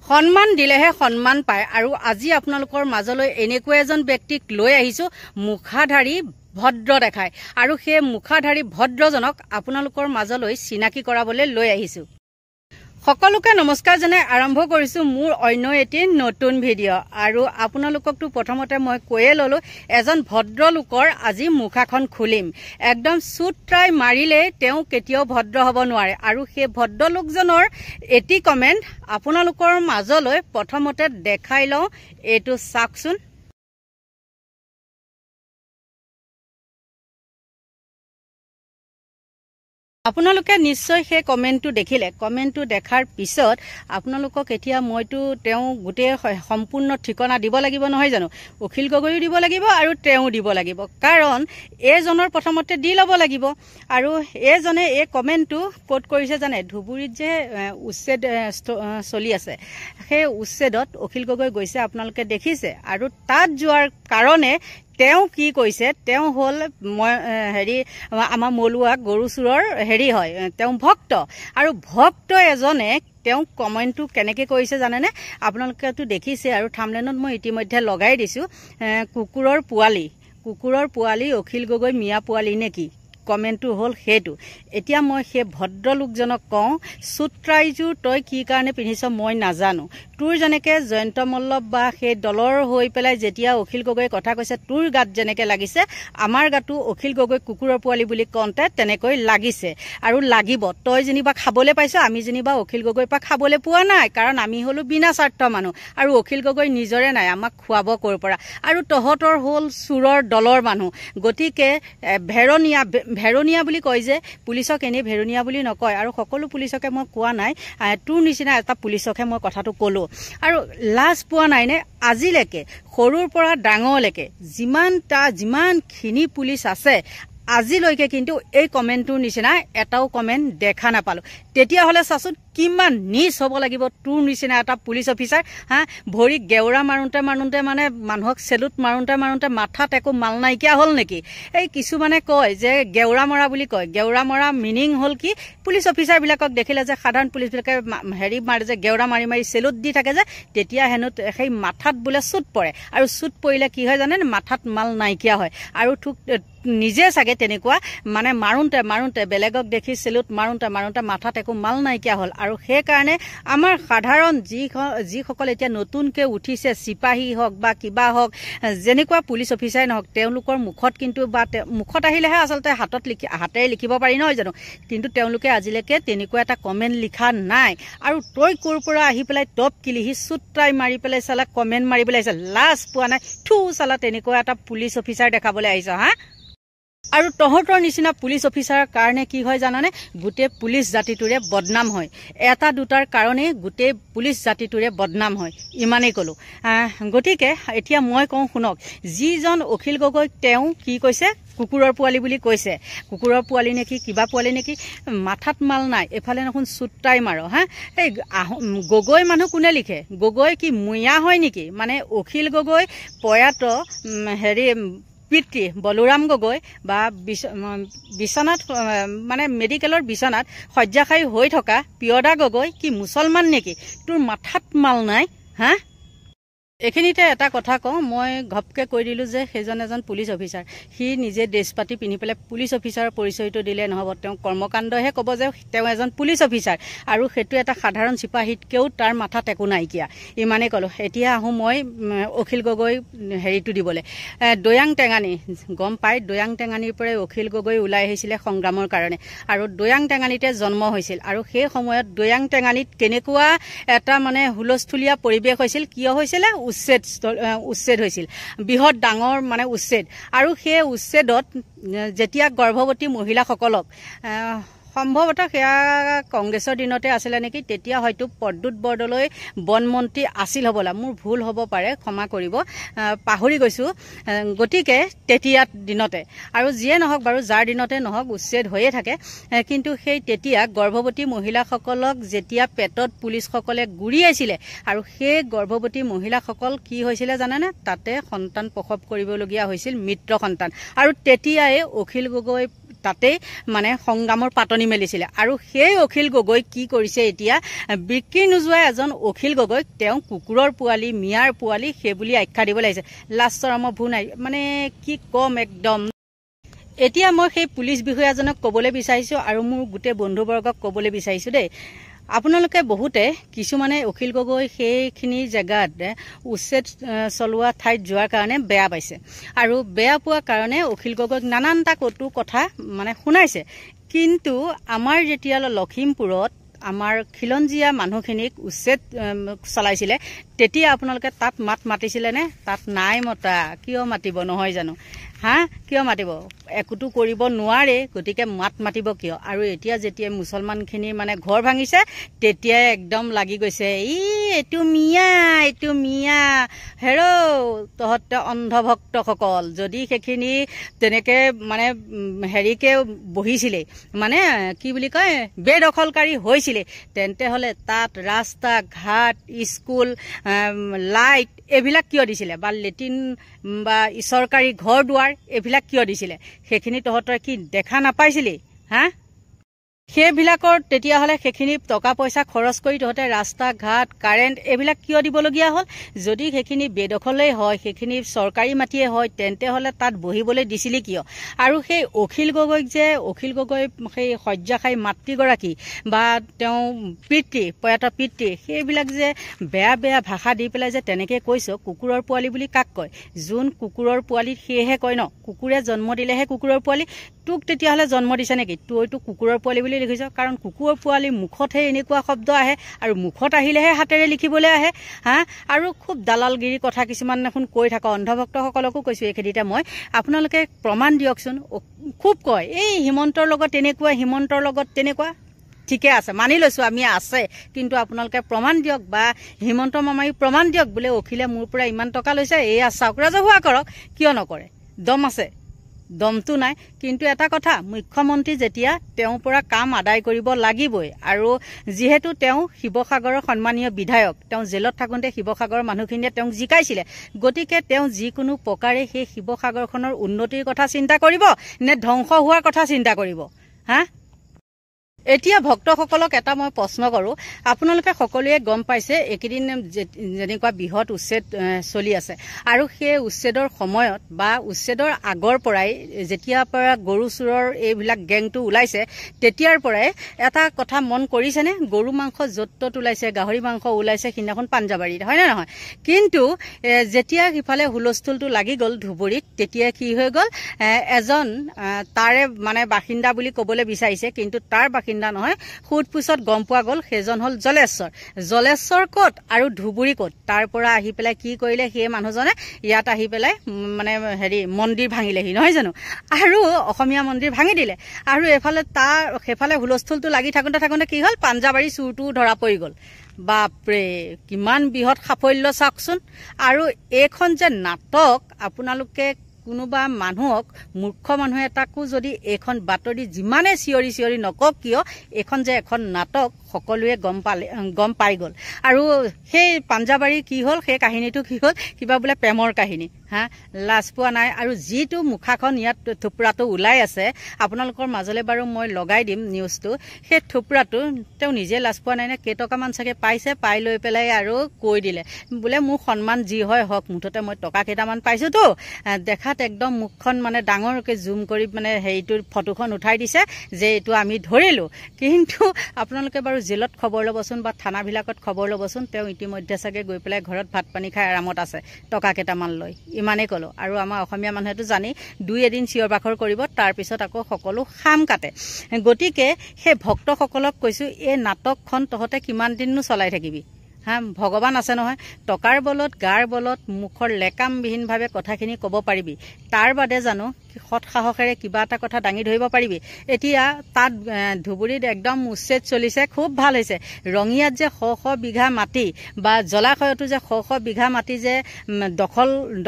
সন্মান দিলেহে সন্মান পায় আৰু আজি আপোনালোকৰ মাজলৈ এনেকুৱা এজন ব্যক্তিক লৈ আহিছো মুখাধাৰী ভদ্ৰ দেখায় আৰু সেই মুখাধাৰী ভদ্ৰজনক আপোনালোকৰ মাজলৈ চিনাকি কৰাবলৈ লৈ আহিছো। সকলোকে নমস্কাৰ জনাই আৰম্ভ কৰিছো মোৰ অন্য এটি নতুন ভিডিঅ' আৰু আপোনালোককটো প্ৰথমতে মই কৈয়ে ললো এজন ভদ্ৰ লোকৰ আজি মুখাখন খুলিম। একদম চুট ট্ৰাই মাৰিলে তেওঁ কেতিয়াও ভদ্ৰ হ'ব নোৱাৰে আৰু সেই ভদ্ৰ লোকজনৰ এটি কমেন্ট আপোনালোকৰ মাজলৈ প্ৰথমতে দেখাই লওঁ, এইটো চাওকচোন। আপোনালোকে নিশ্চয় সেই কমেন্টটো দেখিলে। কমেন্টটো দেখাৰ পিছত আপোনালোকক এতিয়া মইতো তেওঁ গোটেই সম্পূৰ্ণ ঠিকনা দিব লাগিব নহয় জানো? অখিল গগৈও দিব লাগিব আৰু তেওঁ দিব লাগিব, কাৰণ এইজনৰ প্ৰথমতে দি ল'ব লাগিব। আৰু এইজনে এই কমেন্টটো ক'ত কৰিছে জানে? ধুবুৰীত যে উচ্ছেদ চলি আছে, সেই উচ্ছেদত অখিল গগৈ গৈছে, আপোনালোকে দেখিছে। আৰু তাত যোৱাৰ কাৰণে তেওঁ কি কৈছে, তেওঁ হ'ল আমাৰ মলুৱা গৰু চুৰৰ হয়, তেওঁ ভক্ত। আৰু ভক্ত এজনে তেওঁ কমেন্টটো কেনেকে কৰিছে জানেনে? আপোনালোকেতো দেখিছে আৰু থাম্বনেইলত মই ইতিমধ্যে লগাই দিছো। কুকুৰৰ পোৱালি অখিল গগৈ মিয়া পোৱালি নেকি? কমেন্টটো হ'ল সেইটো। এতিয়া মই সেই ভদ্ৰ লোকজনক কওঁ, চুট্ৰাইযোৰ তই কি কাৰণে পিন্ধিছ মই নাজানো। তোৰ যেনেকে জয়ন্ত মল্লব বা সেই দলৰ হৈ পেলাই যেতিয়া অখিল গগৈ কথা কৈছে তোৰ গাত যেনেকে লাগিছে, আমাৰ গাতো অখিল গগৈ কুকুৰৰ পোৱালি বুলি কওঁতে তেনেকৈ লাগিছে আৰু লাগিব। তই যেনিবা খাবলৈ পাইছ, আমি যেনিবা অখিল গগৈৰ পৰা খাবলৈ পোৱা নাই, কাৰণ আমি হলো বিনা স্বাৰ্থ মানুহ আৰু অখিল গগৈ নিজৰে নাই, আমাক খুৱাব ক'ৰ পৰা। আৰু তহঁতৰ হ'ল চুৰৰ দলৰ মানুহ, গতিকে ভেৰনীয়া বুলি কয় যে পুলিচক, এনেই ভেৰনীয়া বুলি নকয়। আৰু সকলো পুলিচকে মই কোৱা নাই, তোৰ নিচিনা এটা পুলিচকহে মই কথাটো ক'লো। আৰু লাজ পোৱা নাই নে আজিলৈকে? সৰুৰ পৰা ডাঙৰলৈকে যিমানখিনি পুলিচ আছে আজিলৈকে কিন্তু এই কমেন্টটোৰ নিচিনা এটাও কমেন্ট দেখা নাপালো। তেতিয়াহ'লে চাচোন কিমান নিচ হ'ব লাগিব তোৰ নিচিনা এটা পুলিচ অফিচাৰ। ভৰি গেউৰা মাৰোঁতে মানে মানুহক চেলুট মাৰোঁতে মাথাত একো মাল নাইকিয়া হ'ল নেকি? এই কিছুমানে কয় যে গেউৰা মৰা বুলি কয়। গেউৰা মৰা মিনিং হ'ল কি? পুলিচ অফিচাৰবিলাকক দেখিলে যে সাধাৰণ পুলিচবিলাকে মাৰে যে গেউৰা মাৰি চেলুট দি থাকে যে, তেতিয়া হেনো সেই মাথাত বোলে চুট পৰে। আৰু চুট পৰিলে কি হয় জানে? মাথাত মাল নাইকিয়া হয়। আৰু নিজে চাগে তেনেকুৱা মানে মাৰোঁতে বেলেগক দেখি চেলুট মাৰোঁতে মাথাত একো মাল নাইকিয়া হ'ল। আৰু সেইকাৰণে আমাৰ সাধাৰণ যিসকল এতিয়া নতুনকৈ উঠিছে, চিপাহী হওক বা কিবা হওক, যেনেকুৱা পুলিচ অফিচাৰে নহওক, তেওঁলোকৰ মুখত কিন্তু বা মুখত আহিলেহে আচলতে হাতেৰে লিখিব পাৰি নহয় জানো? কিন্তু তেওঁলোকে আজিলৈকে তেনেকুৱা এটা কমেণ্ট লিখা নাই। আৰু তই ক'ৰ পৰা আহি পেলাই টপ কিলিহি চুট্ৰাই মাৰি পেলাই চালা কমেণ্ট মাৰিবলৈ আহিছে? লাজ পোৱা নাই? চালা তেনেকুৱা এটা পুলিচ অফিচাৰ দেখাবলৈ আহিছ হা? আৰু তহঁতৰ নিচিনা পুলিচ অফিচাৰৰ কাৰণে কি হয় জানানে? গোটেই পুলিচ জাতিটোৰে বদনাম হয়। এটা দুটাৰ কাৰণে গোটেই পুলিচ জাতিটোৰে বদনাম হয়, ইমানেই ক'লো। গতিকে এতিয়া মই কওঁ শুনক, যিজন অখিল গগৈ তেওঁ কি কৈছে? কুকুৰৰ পোৱালি বুলি কৈছে। কুকুৰৰ পোৱালি নেকি, কিবা পোৱালি নেকি? মাথাত মাল নাই, এফালে দেখোন চুট্টাই মাৰ এই গগৈ মানুহ কোনে লিখে? গগৈ কি মুঞা হয় নেকি? মানে অখিল গগৈ প্ৰয়াত পিতৃ বলোৰাম গগৈ বা বিছনাত মানে মেডিকেলৰ বিছনাত শয্যাশায়ী হৈ থকা পিয়দা গগৈ কি মুছলমান নেকি? তোৰ মাথাত মাল নাই এইখিনিতে এটা কথা কওঁ, মই ঘপকে কৈ দিলো যে সেইজন এজন পুলিচ অফিচাৰ। সি নিজে ড্ৰেছ পাতি পিন্ধি পেলাই পুলিচ অফিচাৰৰ পৰিচয়টো দিলে নহ'ব, তেওঁ কৰ্মকাণ্ডহে ক'ব যে তেওঁ এজন পুলিচ অফিচাৰ। আৰু সেইটো এটা সাধাৰণ চিপাহীতকৈও তাৰ মাথাত একো নাইকিয়া, ইমানেই ক'লোঁ। এতিয়া আহোঁ মই অখিল গগৈ হেৰিটো দিবলৈ। দৈয়াং টেঙানী গম পাই, দৈয়াং টেঙানীৰ পৰাই অখিল গগৈ ওলাই আহিছিলে সংগ্ৰামৰ কাৰণে আৰু দৈয়াং টেঙানীতে জন্ম হৈছিল। আৰু সেই সময়ত দৈয়াং টেঙানীত কেনেকুৱা এটা মানে হুলস্থুলীয়া পৰিৱেশ হৈছিল, কিয় হৈছিলে? উচ্ছেদ হৈছিল, বৃহৎ ডাঙৰ মানে উচ্ছেদ। আৰু সেই উচ্ছেদত যেতিয়া গৰ্ভৱতী মহিলাসকলক সম্ভৱতঃ সেয়া কংগ্ৰেছৰ দিনতে আছিলে নেকি, তেতিয়া হয়তো প্ৰদ্যুৎ বৰদলৈ বনমন্ত্ৰী আছিল হ'বলা, মোৰ ভুল হ'ব পাৰে, ক্ষমা কৰিব, পাহৰি গৈছোঁ। গতিকে তেতিয়া দিনতে, আৰু যিয়ে নহওক বাৰু, যাৰ দিনতে নহওক উচ্ছেদ হৈয়ে থাকে, কিন্তু সেই তেতিয়া গৰ্ভৱতী মহিলাসকলক যেতিয়া পেটত পুলিচসকলে গুৰিয়াইছিলে, আৰু সেই গৰ্ভৱতী মহিলাসকল কি হৈছিলে জানেনে? তাতে সন্তান প্ৰসৱ কৰিবলগীয়া হৈছিল, মিত্ৰ সন্তান। আৰু তেতিয়াই অখিল গগৈ তাতেই মানে সংগ্ৰামৰ পাতনি মেলিছিলে আৰু সেই অখিল গগৈ কি কৰিছে এতিয়া বিক্ৰী নোযোৱা এজন অখিল গগৈ তেওঁ কুকুৰৰ পোৱালি মিয়াৰ পোৱালি সেই বুলি আখ্যা দিব লাগিছে লাষ্টৰ ভুল নাই মানে কি কম একদম এতিয়া মই সেই পুলিচ বিষয়াজনক ক'বলৈ বিচাৰিছোঁ আৰু মোৰ গোটেই বন্ধুবৰ্গক ক'বলৈ বিচাৰিছোঁ দেই আপোনালোকে বহুতে কিছুমানে অখিল গগৈ সেইখিনি জেগাত উচ্ছেদ চলোৱা ঠাইত যোৱাৰ কাৰণে বেয়া পাইছে আৰু বেয়া পোৱাৰ কাৰণে অখিল গগৈক নানানটা কটু কথা মানে শুনাইছে কিন্তু আমাৰ যেতিয়া লখিমপুৰত আমাৰ খিলঞ্জীয়া মানুহখিনিক উচ্ছেদ চলাইছিলে তেতিয়া আপোনালোকে তাত মাত মাতিছিলে নে তাত নাই মতা কিয় মাতিব নহয় জানো কিয় মাতিব একোটো কৰিব নোৱাৰে গতিকে মাত মাতিব কিয় আৰু এতিয়া যেতিয়া মুছলমানখিনি মানে ঘৰ ভাঙিছে তেতিয়াই একদম লাগি গৈছে এইটো মিয়া হেৰো তহঁতে অন্ধভক্তসকল যদি সেইখিনি তেনেকে মানে হেৰিকে বহিছিলে মানে কি বুলি কয় বেদখলকাৰী হৈছিলে তেন্তে হলে তাত ৰাস্তা ঘাট স্কুল লাইট এইবিলাক কিয় দিছিলে বা লেট্ৰিন বা চৰকাৰী ঘৰ দুৱাৰ এইবিলাক কিয় দিছিলে সেইখিনি তহঁতৰ কি দেখা নাপাইছিলি সেইবিলাকৰ তেতিয়াহ'লে সেইখিনি টকা পইচা খৰচ কৰি তহঁতে ৰাস্তা ঘাট কাৰেণ্ট এইবিলাক কিয় দিবলগীয়া হ'ল যদি সেইখিনি বেদখলেই হয় সেইখিনি চৰকাৰী মাটিয়ে হয় তেন্তে হ'লে তাত বহিবলৈ দিছিলি কিয় আৰু সেই অখিল গগৈ সেই শয্যাশায়ী মাতৃগৰাকী বা তেওঁ প্ৰয়াত পিতৃ সেইবিলাক যে বেয়া ভাষা দি পেলাই যে তেনেকৈ কৈছ কুকুৰৰ পোৱালি বুলি কাক কয় যোন কুকুৰৰ পোৱালি সেয়েহে কয় ন কুকুৰে জন্ম দিলেহে কুকুৰৰ পোৱালি তোক তেতিয়াহ'লে জন্ম দিছে নেকি তইতো কুকুৰৰ পোৱালি বুলি লিখিছ কাৰণ কুকুৰৰ পোৱালি মুখতহে এনেকুৱা শব্দ আহে আৰু মুখত আহিলেহে হাতেৰে লিখিবলৈ আহে আৰু খুব দালালগিৰি কথা কিছুমান এখন কৈ থাকা অন্ধভক্তসকলকো কৈছোঁ এইখিনিতে মই আপোনালোকে প্ৰমাণ দিয়কচোন খুব কয় এই হিমন্তৰ লগত তেনেকুৱা ঠিকে আছে মানি লৈছোঁ আমি আছে কিন্তু আপোনালোকে প্ৰমাণ দিয়ক বা হিমন্ত মামাই প্ৰমাণ দিয়ক বোলে অখিলে মোৰ পৰা ইমান টকা লৈছে এয়া চাওক ৰাজহুৱা কৰক কিয় নকৰে দম আছে দমটো নাই কিন্তু এটা কথা মুখ্যমন্ত্ৰী যেতিয়া তেওঁৰ পৰা কাম আদায় কৰিব লাগিবই আৰু যিহেতু তেওঁ শিৱসাগৰৰ সন্মানীয় বিধায়ক তেওঁ জেলত থাকোঁতে শিৱসাগৰৰ মানুহখিনিয়ে তেওঁক জিকাইছিলে গতিকে তেওঁ যিকোনো প্ৰকাৰে সেই শিৱসাগৰখনৰ উন্নতিৰ কথা চিন্তা কৰিব নে ধ্বংস হোৱাৰ কথা চিন্তা কৰিব এতিয়া ভক্তসকলক এটা মই প্ৰশ্ন কৰোঁ আপোনালোকে সকলোৱে গম পাইছে এইকেইদিন যেনেকুৱা বৃহৎ উচ্ছেদ চলি আছে আৰু সেই উচ্ছেদৰ সময়ত বা উচ্ছেদৰ আগৰ পৰাই যেতিয়াৰ পৰা গৰু চোৰৰ এইবিলাক গেংটো ওলাইছে তেতিয়াৰ পৰাই এটা কথা মন কৰিছেনে গৰু মাংস য'ত ত'ত ওলাইছে গাহৰি মাংস ওলাইছে সিদিনাখন পাঞ্জাবাৰীত হয়নে নহয় কিন্তু যেতিয়া সিফালে হুলস্থুলটো লাগি গ'ল ধুবুৰীত তেতিয়া কি হৈ গ'ল এজন তাৰে মানে বাসিন্দা বুলি ক'বলৈ বিচাৰিছে কিন্তু তাৰ নহয় ফুটপুছত গম পোৱা গ'ল সেইজন হ'ল জলেশ্বৰ ক'ত আৰু ধুবুৰী ক'ত তাৰ পৰা আহি পেলাই কি কৰিলে সেই মানুহজনে ইয়াত আহি পেলাই মানে হেৰি মন্দিৰ ভাঙিলেহি নহয় জানো আৰু অসমীয়া মন্দিৰ ভাঙি দিলে আৰু সেইফালে হুলস্থুলটো লাগি থাকোঁতে কি হ'ল পাঞ্জাবাৰী চুৰটো ধৰা পৰি গ'ল বাপৰে কিমান বৃহৎ সাফল্য চাওকচোন আৰু এইখন যে নাটক আপোনালোকে কোনোবা মানুহক মূৰ্খ মানুহ এটাকো যদি এইখন বাতৰি যিমানে চিঞৰি নকক কিয় এইখন যে এখন নাটক সকলোৱে গম পাই গ'ল আৰু সেই পাঞ্জাবাৰী কি হ'ল সেই কাহিনীটো কি হ'ল কিবা বোলে প্ৰেমৰ কাহিনী লাজ পোৱা নাই আৰু যিটো মুখাখন ইয়াত থোপৰাটো ওলাই আছে আপোনালোকৰ মাজলৈ বাৰু মই লগাই দিম নিউজটো সেই থোপৰাটো তেওঁ নিজে লাজ পোৱা নাই নে কেইটকামান চাগে পাইছে পাই লৈ পেলাই আৰু কৈ দিলে বোলে মোৰ সন্মান যি হয় হওক মুঠতে মই টকা কেইটামান পাইছোঁতো দেখাত একদম মুখখন মানে ডাঙৰকৈ জুম কৰি মানে হেৰিটোৰ ফটোখন উঠাই দিছে যে এইটো আমি ধৰিলোঁ কিন্তু আপোনালোকে বাৰু জেলত খবৰ ল'বচোন বা থানাবিলাকত খবৰ ল'বচোন তেওঁ ইতিমধ্যে চাগে গৈ পেলাই ঘৰত ভাত পানী খাই আৰামত আছে টকা কেইটামান লৈ ইমানেই ক'লোঁ আৰু আমাৰ অসমীয়া মানুহেতো জানি 2 এদিন চিঞৰ বাখৰ কৰিব তাৰপিছত আকৌ সকলো খাম কাটে গতিকে সেই ভক্তসকলক কৈছোঁ এই নাটকখন তহঁতে কিমান দিননো চলাই থাকিবি ভগৱান আছে নহয় টকাৰ বলত গাৰ বলত মুখৰ লেকামবিহীনভাৱে কথাখিনি ক'ব পাৰিবি তাৰ বাদে জানো সৎ সাহসেৰে কিবা এটা কথা দাঙি ধৰিব পাৰিবি এতিয়া তাত ধুবুৰীত একদম উচ্ছেদ চলিছে খুব ভাল হৈছে ৰঙিয়াত যে শ বিঘা মাটি বা জলাশয়তো যে শ বিঘা মাটি যে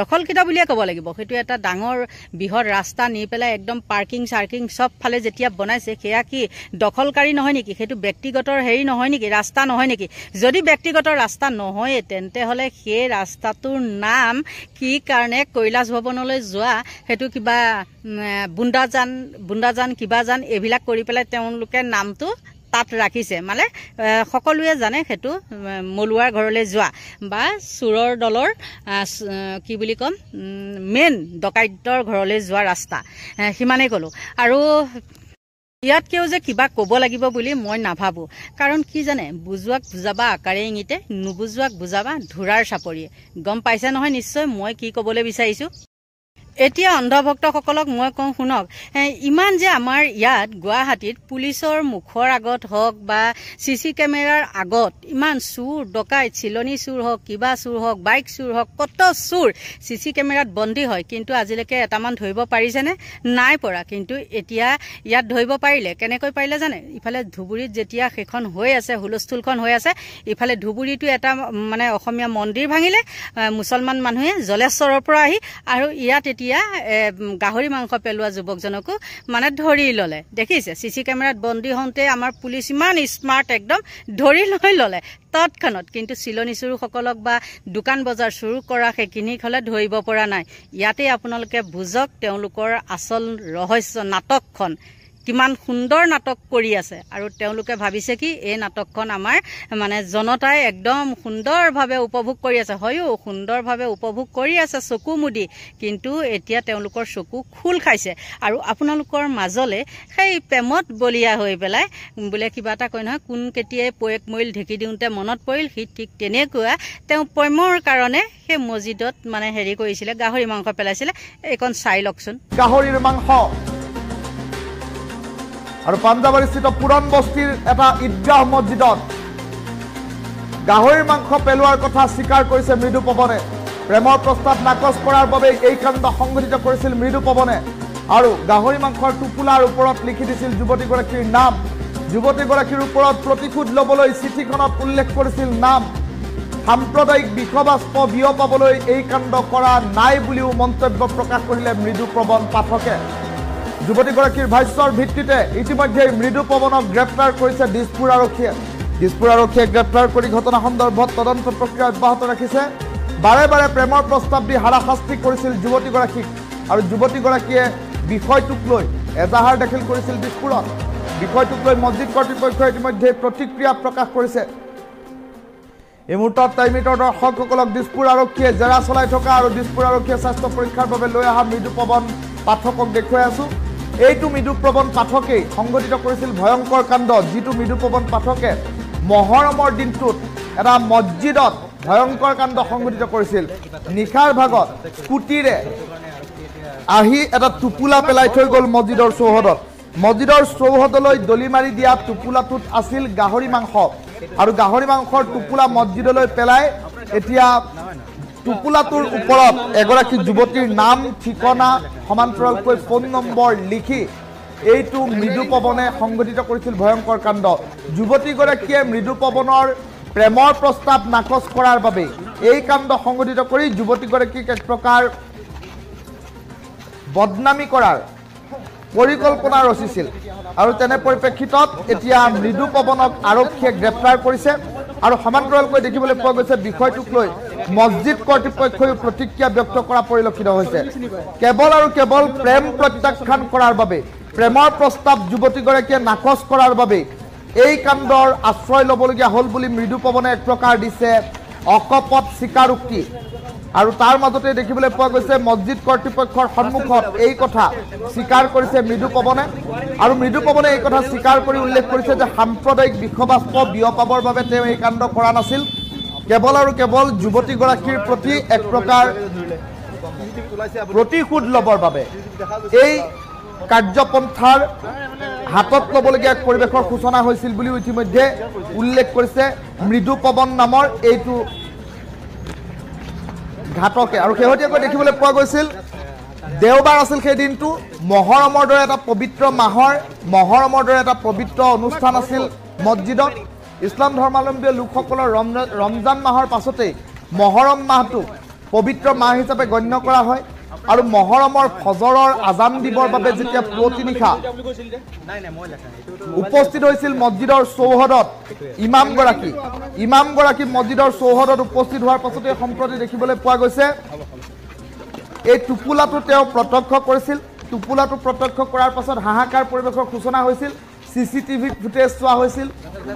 দখলকৃত বুলিয়ে ক'ব লাগিব সেইটো এটা ডাঙৰ বৃহৎ ৰাস্তা নি পেলাই একদম পাৰ্কিং চাৰ্কিং চব ফালে যেতিয়া বনাইছে সেয়া কি দখলকাৰী নহয় নেকি সেইটো ব্যক্তিগতৰ হেৰি নহয় নেকি ৰাস্তা নহয় নেকি যদি ব্যক্তিগত ৰাস্তা নহয় তেন্তে হ'লে সেই ৰাস্তাটোৰ নাম কি কাৰণে কৈলাশ ভৱনলৈ যোৱা সেইটো কিবা বুন্দাজান কিবাজান এইবিলাক কৰি পেলাই তেওঁলোকে নামটো তাত ৰাখিছে মানে সকলোৱে জানে সেইটো মলুৱাৰ ঘৰলৈ যোৱা বা চুৰৰ দলৰ কি বুলি ক'ম মেইন ডকাইতৰ ঘৰলৈ যোৱা ৰাস্তা সিমানেই ক'লোঁ আৰু ইয়াতকেও যে কিবা ক'ব লাগিব বুলি মই নাভাবোঁ কাৰণ কি জানে বুজোৱাক বুজাবা আকাৰে ইঙিতে নুবুজোৱাক বুজাবা ধুৰাৰ চাপৰিয়ে গম পাইছে নহয় নিশ্চয় মই কি ক'বলৈ বিচাৰিছোঁ এতিয়া অন্ধভক্তসকলক মই কওঁ শুনক ইমান যে আমাৰ ইয়াত গুৱাহাটীত পুলিচৰ মুখৰ আগত হওক বা চিচি কেমেৰাৰ আগত ইমান চুৰ ডকাইত চিলনী চুৰ হওক কিবা চুৰ হওক বাইক চুৰ হওক কত চুৰ চিচি কেমেৰাত বন্দী হয় কিন্তু আজিলৈকে এটামান ধৰিব পাৰিছেনে নাই পৰা কিন্তু এতিয়া ইয়াত ধৰিব পাৰিলে কেনেকৈ পাৰিলে জানে ইফালে ধুবুৰীত যেতিয়া সেইখন হৈ আছে হুলস্থুলখন হৈ আছে ইফালে ধুবুৰীটো এটা মানে অসমীয়া মন্দিৰ ভাঙিলে মুছলমান মানুহে জলেশ্বৰৰ পৰা আহি আৰু ইয়াত এতিয়া গাহৰি মাংস পেলোৱা যুৱকজনকো মানে ধৰি ল'লে দেখিছে চিচি কেমেৰাত বন্দী হওঁতে আমাৰ পুলিচ ইমান স্মাৰ্ট একদম ধৰি লৈ ল'লে তৎক্ষণত কিন্তু চিলনী চুৰসকলক বা দোকান বজাৰ চুৰ কৰা সেইখিনিক হ'লে ধৰিব পৰা নাই ইয়াতে আপোনালোকে বুজক তেওঁলোকৰ আচল ৰহস্য নাটকখন কিমান সুন্দৰ নাটক কৰি আছে আৰু তেওঁলোকে ভাবিছে কি এই নাটকখন আমাৰ মানে জনতাই একদম সুন্দৰভাৱে উপভোগ কৰি আছে হয়ও সুন্দৰভাৱে উপভোগ কৰি আছে চকু মুদি কিন্তু এতিয়া তেওঁলোকৰ চকু খোল খাইছে আৰু আপোনালোকৰ মাজলে সেই প্ৰেমত বলিয়া হৈ পেলাই বোলে কিবা এটা কয় নহয় কোন কেতিয়াই পয়েক মইল ঢেকি দিওঁতে মনত পৰিল সি ঠিক তেনেকুৱা তেওঁ প্ৰেমৰ কাৰণে সেই মছজিদত মানে হেৰি কৰিছিলে গাহৰি মাংস পেলাইছিলে এইখন চাই লওকচোন গাহৰিৰ মাংস আৰু পাঞ্জাবাৰীস্থিত পুৰণ বস্তিৰ এটা ঈদগাহ মছজিদত গাহৰিৰ মাংস পেলোৱাৰ কথা স্বীকাৰ কৰিছে মৃদু পৱনে প্ৰেমৰ প্ৰস্তাৱ নাকচ কৰাৰ বাবে এই কাণ্ড সংঘটিত কৰিছিল মৃদু পৱনে আৰু গাহৰি মাংসৰ টোপোলাৰ ওপৰত লিখি দিছিল যুৱতীগৰাকীৰ নাম যুৱতীগৰাকীৰ ওপৰত প্ৰতিশোধ ল'বলৈ চিঠিখনত উল্লেখ কৰিছিল নাম সাম্প্ৰদায়িক বিষবাষ্প বিয়পাবলৈ এই কাণ্ড কৰা নাই বুলিও মন্তব্য প্ৰকাশ কৰিলে মৃদু পৱন পাঠকে যুৱতীগৰাকীৰ ভাষ্যৰ ভিত্তিতে ইতিমধ্যে মৃদু পৱনক গ্ৰেপ্তাৰ কৰিছে দিছপুৰ আৰক্ষীয়ে গ্ৰেপ্তাৰ কৰি ঘটনা সন্দৰ্ভত তদন্ত প্ৰক্ৰিয়া অব্যাহত ৰাখিছে বাৰে বাৰে প্ৰেমৰ প্ৰস্তাৱ দি হাৰাশাস্তি কৰিছিল যুৱতীগৰাকীক আৰু যুৱতীগৰাকীয়ে বিষয়টোক লৈ এজাহাৰ দাখিল কৰিছিল দিছপুৰত বিষয়টোক লৈ মছজিদ কৰ্তৃপক্ষই ইতিমধ্যে প্ৰতিক্ৰিয়া প্ৰকাশ কৰিছে এই মুহূৰ্তত টাইমিটৰ দৰ্শকসকলক দিছপুৰ আৰক্ষীয়ে জেৰা চলাই থকা আৰু দিছপুৰ আৰক্ষীয়ে স্বাস্থ্য পৰীক্ষাৰ বাবে লৈ অহা মৃদু পৱন পাঠকক দেখুৱাই আছো এইটো মৃদু পৱন পাঠকেই সংঘটিত কৰিছিল ভয়ংকৰ কাণ্ড যিটো মৃদু পৱন পাঠকে মহৰমৰ দিনটোত এটা মছজিদত ভয়ংকৰ কাণ্ড সংঘটিত কৰিছিল নিশাৰ ভাগত স্কুটিৰে আহি এটা টোপোলা পেলাই থৈ গ'ল মছজিদৰ চৌহদলৈ দলি মাৰি দিয়া টোপোলাটোত আছিল গাহৰি মাংস আৰু গাহৰি মাংসৰ টোপোলা মছজিদলৈ পেলাই এতিয়া টোপোলাটোৰ ওপৰত এগৰাকী যুৱতীৰ নাম ঠিকনা সমান্তৰালকৈ ফোন নম্বৰ লিখি এইটো মৃদু পৱনে সংঘটিত কৰিছিল ভয়ংকৰ কাণ্ড যুৱতীগৰাকীয়ে মৃদু পৱনৰ প্ৰেমৰ প্ৰস্তাৱ নাকচ কৰাৰ বাবে এই কাণ্ড সংঘটিত কৰি যুৱতীগৰাকীক এক প্ৰকাৰ বদনামী কৰাৰ পৰিকল্পনা ৰচিছিল আৰু তেনে পৰিপ্ৰেক্ষিতত এতিয়া মৃদু পৱনক আৰক্ষীয়ে গ্ৰেপ্তাৰ কৰিছে আৰু সমান্তৰালকৈ দেখিবলৈ পোৱা গৈছে বিষয়টোক লৈ মছজিদ কৰ্তৃপক্ষই প্ৰতিক্ৰিয়া ব্যক্ত কৰা পৰিলক্ষিত হৈছে কেৱল আৰু কেৱল প্ৰেম প্ৰত্যাখ্যান কৰাৰ বাবে প্ৰেমৰ প্ৰস্তাৱ যুৱতীগৰাকীয়ে নাকচ কৰাৰ বাবে এই কাণ্ডৰ আশ্ৰয় ল'বলগীয়া হ'ল বুলি মৃদু পৱনে এক প্ৰকাৰ দিছে অকপট স্বীকাৰোক্তি আৰু তাৰ মাজতে দেখিবলৈ পোৱা গৈছে মছজিদ কৰ্তৃপক্ষৰ সন্মুখত এই কথা স্বীকাৰ কৰিছে মৃদু পৱনে আৰু মৃদু পৱনে এই কথা স্বীকাৰ কৰি উল্লেখ কৰিছে যে সাম্প্ৰদায়িক বিষবাষ্প বিয়পাবৰ বাবে তেওঁ এই কাণ্ড কৰা নাছিল কেৱল আৰু কেৱল যুৱতীগৰাকীৰ প্ৰতি এক প্ৰকাৰ প্ৰতিশোধ ল'বৰ বাবে এই কাৰ্যপন্থাৰ হাতত ল'বলগীয়া পৰিৱেশৰ সূচনা হৈছিল বুলিও ইতিমধ্যে উল্লেখ কৰিছে মৃদু পৱন নামৰ এইটো ঘাটকে আৰু শেহতীয়াকৈ দেখিবলৈ পোৱা গৈছিল দেওবাৰ আছিল সেই দিনটো মহৰমৰ দৰে এটা পবিত্ৰ অনুষ্ঠান আছিল মছজিদত ইছলাম ধৰ্মাৱলম্বী লোকসকলৰ ৰমজান মাহৰ পাছতেই মহৰম মাহটো পবিত্ৰ মাহ হিচাপে গণ্য কৰা হয় আৰু মহৰমৰ ফজৰৰ আজান দিবৰ বাবে যেতিয়া পুৱতি নিশা উপস্থিত হৈছিল মছজিদৰ চৌহদত ইমামগৰাকী মছজিদৰ চৌহদত উপস্থিত হোৱাৰ পাছতে সম্প্ৰতি দেখিবলৈ পোৱা গৈছে এই টোপোলাটো তেওঁ প্ৰত্যক্ষ কৰিছিল টোপোলাটো প্ৰত্যক্ষ কৰাৰ পাছত হাহাকাৰ পৰিৱেশৰ সূচনা হৈছিল CCTV ফুটেজ চোৱা হৈছিল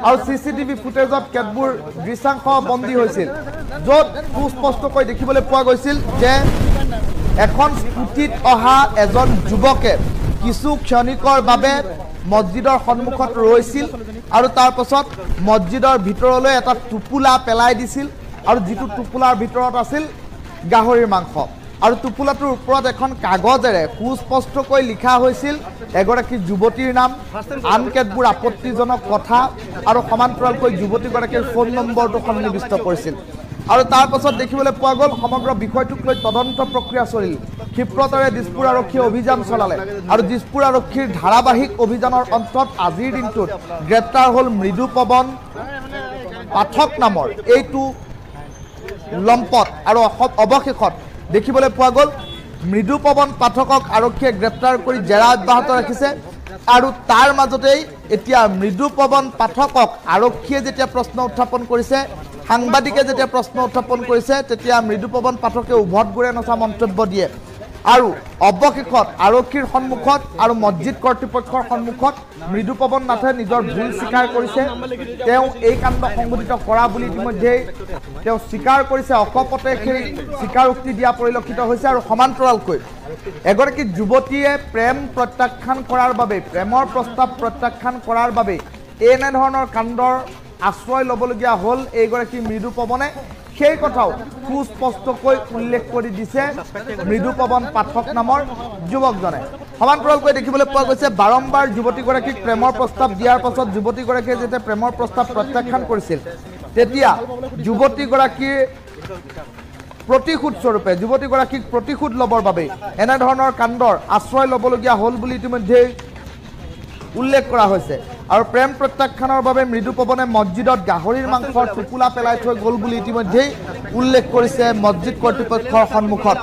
আৰু CCTV ফুটেজত কেতবোৰ দৃশ্যাংশ বন্দী হৈছিল য'ত সুস্পষ্টকৈ দেখিবলৈ পোৱা গৈছিল যে এখন স্কুটিত অহা এজন যুৱকে কিছু ক্ষণিকৰ বাবে মছজিদৰ সন্মুখত ৰৈছিল আৰু তাৰ পাছত মছজিদৰ ভিতৰলৈ এটা টোপোলা পেলাই দিছিল আৰু যিটো টোপোলাৰ ভিতৰত আছিল গাহৰিৰ মাংস আৰু টোপোলাটোৰ ওপৰত এখন কাগজেৰে সুস্পষ্টকৈ লিখা হৈছিল এগৰাকী যুৱতীৰ নাম আন কেতবোৰ আপত্তিজনক কথা আৰু সমান্তৰালকৈ যুৱতীগৰাকীৰ ফোন নম্বৰটো সন্নিৱিষ্ট কৰিছিল আৰু তাৰ পাছত দেখিবলৈ পোৱা গ'ল সমগ্ৰ বিষয়টোক লৈ তদন্ত প্ৰক্ৰিয়া চলিল ক্ষিপ্ৰতাৰে দিছপুৰ আৰক্ষীয়ে অভিযান চলালে আৰু দিছপুৰ আৰক্ষীৰ ধাৰাবাহিক অভিযানৰ অন্তত আজিৰ দিনটোত গ্ৰেপ্তাৰ হ'ল মৃদু পৱন পাঠক নামৰ এইটো লম্পট আৰু অৱশেষত দেখিবলৈ পোৱা গ'ল মৃদু পৱন পাঠকক আৰক্ষীয়ে গ্ৰেপ্তাৰ কৰি জেৰা অব্যাহত ৰাখিছে আৰু তাৰ মাজতেই এতিয়া মৃদু পৱন পাঠকক আৰক্ষীয়ে যেতিয়া প্ৰশ্ন উত্থাপন কৰিছে সাংবাদিকে যেতিয়া প্ৰশ্ন উত্থাপন কৰিছে তেতিয়া মৃদু পৱন পাঠকে উভত গুৰে নচা মন্তব্য দিয়ে আৰু অৱশেষত আৰক্ষীৰ সন্মুখত আৰু মছজিদ কৰ্তৃপক্ষৰ সন্মুখত মৃদু পৱন নাথে নিজৰ ভুল স্বীকাৰ কৰিছে তেওঁ এই কাণ্ড সংঘটিত কৰা বুলি ইতিমধ্যে তেওঁ স্বীকাৰ কৰিছে অকপতে সেই স্বীকাৰোক্তি দিয়া পৰিলক্ষিত হৈছে আৰু সমান্তৰালকৈ এগৰাকী যুৱতীয়ে প্ৰেম প্ৰত্যাখ্যান কৰাৰ বাবে প্ৰেমৰ প্ৰস্তাৱ প্ৰত্যাখ্যান কৰাৰ বাবে এনে ধৰণৰ কাণ্ডৰ আশ্ৰয় ল'বলগীয়া হ'ল এইগৰাকী মৃদু পৱনে সেই কথাও সুস্পষ্টকৈ উল্লেখ কৰি দিছে মৃদু পৱন পাঠক নামৰ যুৱকজনে সমান্তৰালকৈ দেখিবলৈ পোৱা গৈছে বাৰম্বাৰ যুৱতীগৰাকীক প্ৰেমৰ প্ৰস্তাৱ দিয়াৰ পাছত যুৱতীগৰাকীয়ে যেতিয়া প্ৰেমৰ প্ৰস্তাৱ প্ৰত্যাখ্যান কৰিছিল তেতিয়া যুৱতীগৰাকীৰ প্ৰতিশোধ স্বৰূপে যুৱতীগৰাকীক প্ৰতিশোধ ল'বৰ বাবে এনেধৰণৰ কাণ্ডৰ আশ্ৰয় ল'বলগীয়া হ'ল বুলি ইতিমধ্যে উল্লেখ কৰা হৈছে আৰু প্ৰেম প্ৰত্যাখ্যানৰ বাবে মৃদু পৱনে মছজিদত গাহৰিৰ মাংসৰ টোপোলা পেলাই থৈ গ'ল বুলি ইতিমধ্যে উল্লেখ কৰিছে মছজিদ কৰ্তৃপক্ষৰ সন্মুখত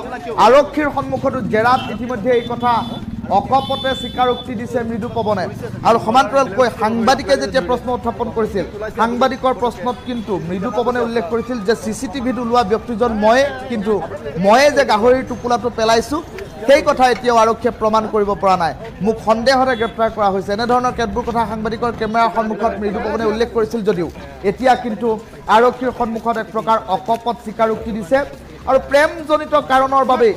আৰক্ষীৰ সন্মুখতো জেৰাত ইতিমধ্যে এই কথা অকপতে স্বীকাৰোক্তি দিছে মৃদু পৱনে আৰু সমান্তৰালকৈ সাংবাদিকে যেতিয়া প্ৰশ্ন উত্থাপন কৰিছিল সাংবাদিকৰ প্ৰশ্নত কিন্তু মৃদু পৱনে উল্লেখ কৰিছিল যে CCTVত ওলোৱা ব্যক্তিজন ময়ে যে গাহৰিৰ টোপোলাটো পেলাইছোঁ সেই কথা এতিয়াও আৰক্ষীয়ে প্ৰমাণ কৰিব পৰা নাই মোক সন্দেহৰে গ্ৰেপ্তাৰ কৰা হৈছে এনেধৰণৰ কেতবোৰ কথা সাংবাদিকৰ কেমেৰাৰ সন্মুখত মৃদু পৱনে উল্লেখ কৰিছিল যদিও এতিয়া কিন্তু আৰক্ষীৰ সন্মুখত এক প্ৰকাৰ অকপট স্বীকাৰোক্তি দিছে আৰু প্ৰেমজনিত কাৰণৰ বাবে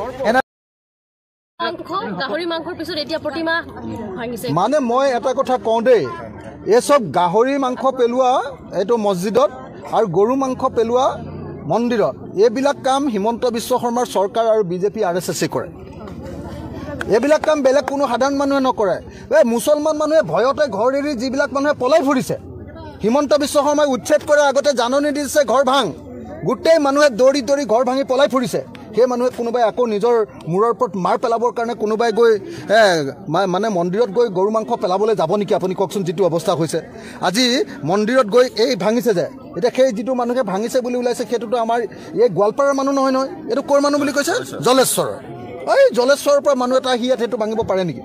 মানে মই এটা কথা কওঁ দেই এই চব গাহৰি মাংস পেলোৱা এইটো মছজিদত আৰু গৰু মাংস পেলোৱা মন্দিৰত এইবিলাক কাম হিমন্ত বিশ্ব শৰ্মাৰ চৰকাৰ আৰু বিজেপি RSS কৰে এইবিলাক কাম বেলেগ কোনো সাধাৰণ মানুহে নকৰে এই মুছলমান মানুহে ভয়তে ঘৰ এৰি যিবিলাক মানুহে পলাই ফুৰিছে হিমন্ত বিশ্ব শৰ্মাই উচ্ছেদ কৰে আগতে জাননী দিছে ঘৰ ভাঙ গোটেই মানুহে দৌৰি দৌৰি ঘৰ ভাঙি পলাই ফুৰিছে সেই মানুহে কোনোবাই আকৌ নিজৰ মূৰৰ ওপৰত মাৰ পেলাবৰ কাৰণে কোনোবাই গৈ মানে মন্দিৰত গৈ গৰু মাংস পেলাবলৈ যাব নেকি আপুনি কওকচোন যিটো অৱস্থা হৈছে আজি মন্দিৰত গৈ এই ভাঙিছে যে এতিয়া সেই যিটো মানুহে ভাঙিছে বুলি ওলাইছে সেইটোতো আমাৰ এই গোৱালপাৰাৰ মানুহ নহয় এইটো ক'ৰ মানুহ বুলি কৈছে জলেশ্বৰৰ এই জলেশ্বৰৰ পৰা মানুহ এটা আহি ইয়াত সেইটো ভাঙিব পাৰে নেকি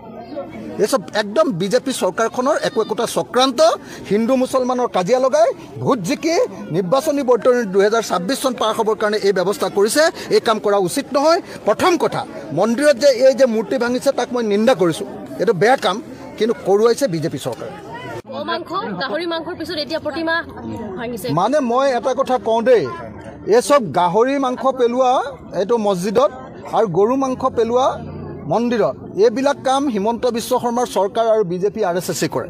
এইসব একদম বিজেপি চৰকাৰখনৰ একোটা চক্ৰান্ত হিন্দু মুছলমানৰ কাজিয়া লগাই ভোট জিকি নিৰ্বাচনী বৰ্তনী 2026 চন পাৰ হ'বৰ কাৰণে এই ব্যৱস্থা কৰিছে এই কাম কৰা উচিত নহয় প্ৰথম কথা মন্দিৰত যে এই যে মূৰ্তি ভাঙিছে তাক মই নিন্দা কৰিছোঁ এইটো বেয়া কাম কিন্তু কৰোৱাইছে বিজেপি চৰকাৰে মানে মই এটা কথা কওঁ দেই এই চব গাহৰি মাংস পেলোৱা এইটো মছজিদত আৰু গৰু মাংস পেলোৱা মন্দিৰত এইবিলাক কাম হিমন্ত বিশ্ব শৰ্মাৰ চৰকাৰ আৰু বিজেপি RSS কৰে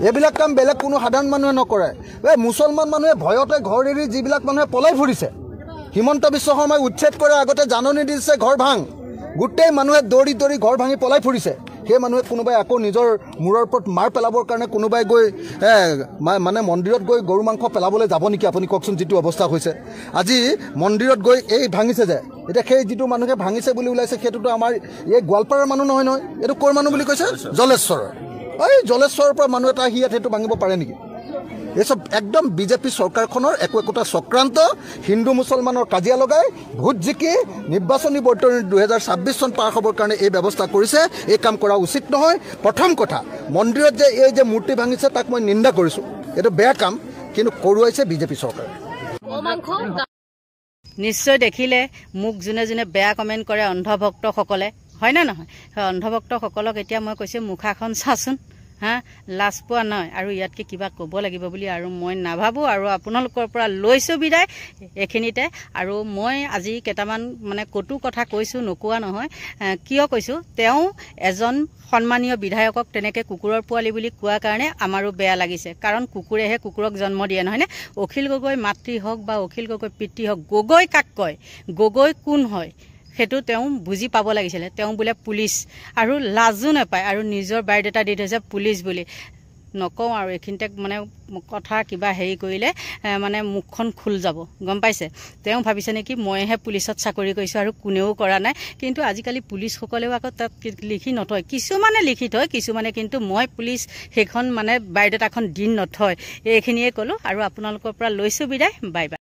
এইবিলাক কাম বেলেগ কোনো সাধাৰণ মানুহে নকৰে এই মুছলমান মানুহে ভয়তে ঘৰ এৰি যিবিলাক মানুহে পলাই ফুৰিছে হিমন্ত বিশ্ব শৰ্মাই উচ্ছেদ কৰে আগতে জাননী দিছে ঘৰ ভাঙ গোটেই মানুহে দৌৰি দৌৰি ঘৰ ভাঙি পলাই ফুৰিছে সেই মানুহে কোনোবাই আকৌ নিজৰ মূৰৰ ওপৰত মাৰ পেলাবৰ কাৰণে কোনোবাই গৈ মানে মন্দিৰত গৈ গৰু মাংস পেলাবলৈ যাব নেকি আপুনি কওকচোন যিটো অৱস্থা হৈছে আজি মন্দিৰত গৈ এই ভাঙিছে যে এতিয়া সেই যিটো মানুহে ভাঙিছে বুলি ওলাইছে সেইটোতো আমাৰ এই গোৱালপাৰাৰ মানুহ নহয় এইটো ক'ৰ মানুহ বুলি কৈছে জলেশ্বৰৰ এই জলেশ্বৰৰ পৰা মানুহ এটা আহি ইয়াত সেইটো ভাঙিব পাৰে নেকি এইসব একদম বিজেপি চৰকাৰখনৰ একোটা চক্ৰান্ত হিন্দু মুছলমানৰ কাজিয়া লগাই ভোট জিকি নিৰ্বাচনী বৰ্তনী 2026 চন পাৰ হ'বৰ কাৰণে এই ব্যৱস্থা কৰিছে এই কাম কৰা উচিত নহয় প্ৰথম কথা মন্দিৰত যে এই যে মূৰ্তি ভাঙিছে তাক মই নিন্দা কৰিছোঁ এইটো বেয়া কাম কিন্তু কৰোৱাইছে বিজেপি চৰকাৰে নিশ্চয় দেখিলে মোক যোনে যোনে বেয়া কমেণ্ট কৰে অন্ধভক্তসকলে হয় না নহয় অন্ধভক্তসকলক এতিয়া মই কৈছোঁ মুখাখন চাচোন হা লাজ পোৱা নহয় আৰু ইয়াতকৈ কিবা ক'ব লাগিব বুলি আৰু মই নাভাবোঁ আৰু আপোনালোকৰ পৰা লৈছোঁ বিদায় এইখিনিতে আৰু মই আজি কেইটামান মানে কটু কথা কৈছোঁ নোকোৱা নহয় কিয় কৈছোঁ তেওঁ এজন সন্মানীয় বিধায়কক তেনেকৈ কুকুৰৰ পোৱালি বুলি কোৱাৰ কাৰণে আমাৰো বেয়া লাগিছে কাৰণ কুকুৰেহে কুকুৰক জন্ম দিয়ে নহয়নে অখিল গগৈ মাতৃ হওক বা অখিল গগৈ পিতৃ হওক গগৈ কাক কয় গগৈ কোন হয় সেইটো তেওঁ বুজি পাব লাগিছিলে তেওঁ বোলে পুলিচ আৰু লাজো নাপায় আৰু নিজৰ বায়'ডাটা দি থৈছে পুলিচ বুলি নকওঁ আৰু এইখিনিতে মানে কথা কিবা হেৰি কৰিলে মানে মুখখন খোল যাব গম পাইছে তেওঁ ভাবিছে নেকি মইহে পুলিচত চাকৰি কৰিছোঁ আৰু কোনেও কৰা নাই কিন্তু আজিকালি পুলিচসকলেও আকৌ তাত লিখি নথয় কিছুমানে লিখি থয় কিছুমানে কিন্তু মই পুলিচ সেইখন মানে বায়'ডাটাখন দি নথয় এইখিনিয়ে ক'লোঁ আৰু আপোনালোকৰ পৰা লৈছোঁ বিদায় বাই বাই